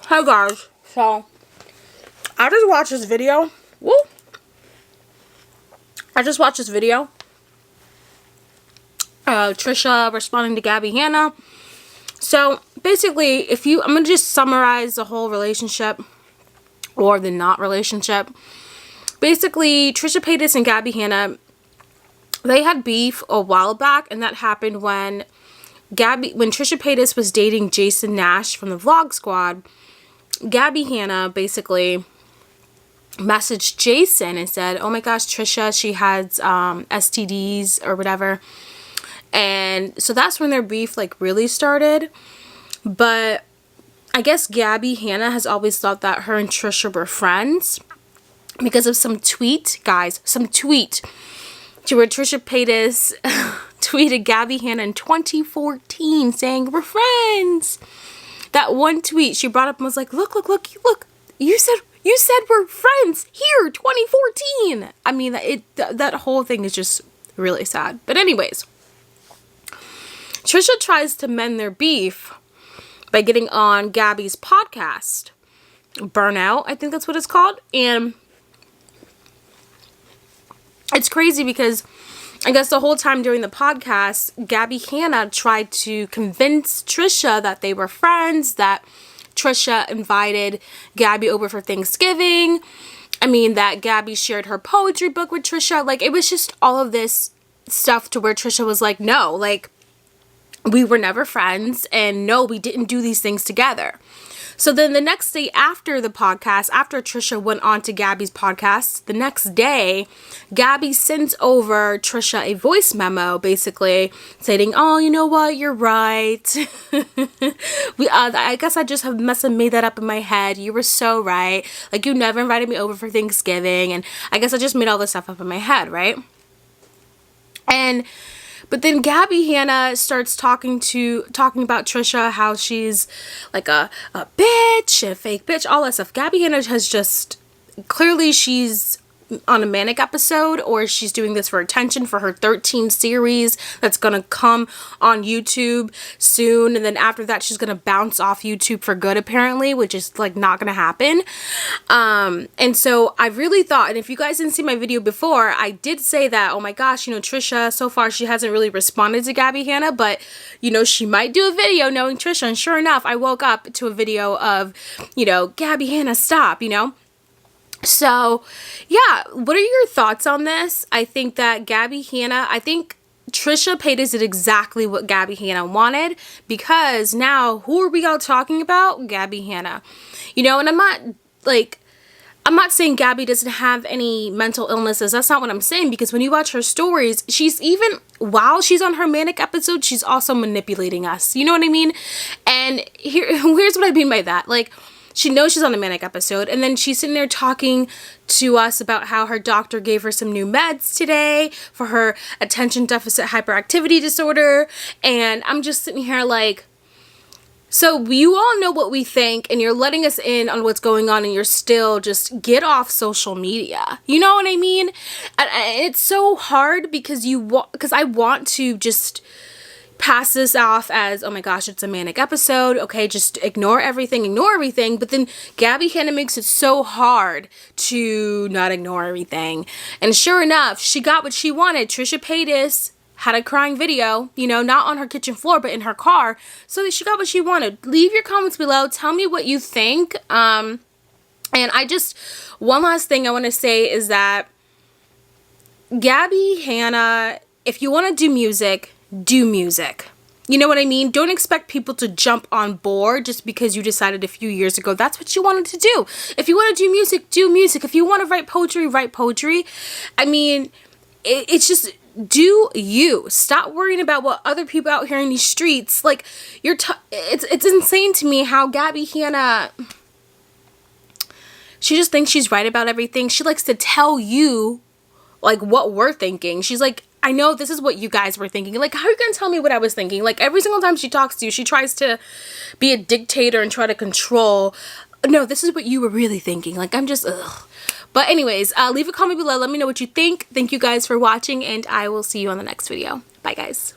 Hi guys, so I just watched this video. Woo! I just watched this video. Trisha responding to Gabbie Hanna. So basically, I'm gonna just summarize the whole relationship or the not relationship. Basically, Trisha Paytas and Gabbie Hanna, they had beef a while back, and that happened when Trisha Paytas was dating Jason Nash from the Vlog Squad. Gabbie Hanna basically messaged Jason and said, oh my gosh, Trisha, she has STDs or whatever. And so that's when their beef like really started. But I guess Gabbie Hanna has always thought that her and Trisha were friends because of some tweet, guys, to where Trisha Paytas tweeted Gabbie Hanna in 2014 saying, we're friends. That one tweet she brought up and was like, look, you said we're friends here, 2014. I mean, that whole thing is just really sad. But anyways, Trisha tries to mend their beef by getting on Gabbie's podcast, Burnout, I think that's what it's called. And it's crazy because I guess the whole time during the podcast, Gabbie Hanna tried to convince Trisha that they were friends, that Trisha invited Gabbie over for Thanksgiving. I mean, that Gabbie shared her poetry book with Trisha. Like, it was just all of this stuff to where Trisha was like, no, like, we were never friends, and no, we didn't do these things together. So then the next day after the podcast, after Trisha went on to Gabbie's podcast, the next day, Gabbie sends over Trisha a voice memo, basically saying, oh, you know what, you're right. I guess I just must have made that up in my head. You were so right. Like, you never invited me over for Thanksgiving, and I guess I just made all this stuff up in my head, right? But then Gabbie Hanna starts talking about Trisha, how she's like a bitch, a fake bitch, all that stuff. Gabbie Hanna has just, clearly she's on a manic episode, or she's doing this for attention for her 13 series that's gonna come on YouTube soon, and then after that she's gonna bounce off YouTube for good apparently, which is like not gonna happen. And so I really thought, and if you guys didn't see my video before, I did say that, oh my gosh, you know, Trisha, so far she hasn't really responded to Gabbie Hanna, but you know, she might do a video knowing Trisha, and sure enough, I woke up to a video of, you know, Gabbie Hanna, stop, you know. So, yeah, what are your thoughts on this? I think that Gabbie Hanna, I think Trisha Paytas did exactly what Gabbie Hanna wanted, because now, who are we all talking about? Gabbie Hanna. You know, and I'm not saying Gabbie doesn't have any mental illnesses. That's not what I'm saying, because when you watch her stories, she's even, while she's on her manic episode, she's also manipulating us. You know what I mean? And here's what I mean by that. Like, she knows she's on a manic episode, and then she's sitting there talking to us about how her doctor gave her some new meds today for her attention deficit hyperactivity disorder, and I'm just sitting here like, so you all know what we think, and you're letting us in on what's going on, and you're still just get off social media. You know what I mean? And it's so hard because I want to just pass this off as, oh my gosh, it's a manic episode, okay, just ignore everything, but then Gabbie Hanna makes it so hard to not ignore everything. And sure enough, she got what she wanted. Trisha Paytas had a crying video, you know, not on her kitchen floor, but in her car, so she got what she wanted. Leave your comments below, tell me what you think. And one last thing I want to say is that Gabbie Hanna, if you want to do music, do music. You know what I mean? Don't expect people to jump on board just because you decided a few years ago that's what you wanted to do. If you want to do music, do music. If you want to write poetry, write poetry. I mean, it's just, do you. Stop worrying about what other people out here in these streets, like, it's insane to me how Gabbie Hanna, she just thinks she's right about everything. She likes to tell you, like, what we're thinking. She's like, I know this is what you guys were thinking. Like, how are you going to tell me what I was thinking? Like, every single time she talks to you, she tries to be a dictator and try to control. No, this is what you were really thinking. Like, I'm just, ugh. But anyways, leave a comment below. Let me know what you think. Thank you guys for watching, and I will see you on the next video. Bye, guys.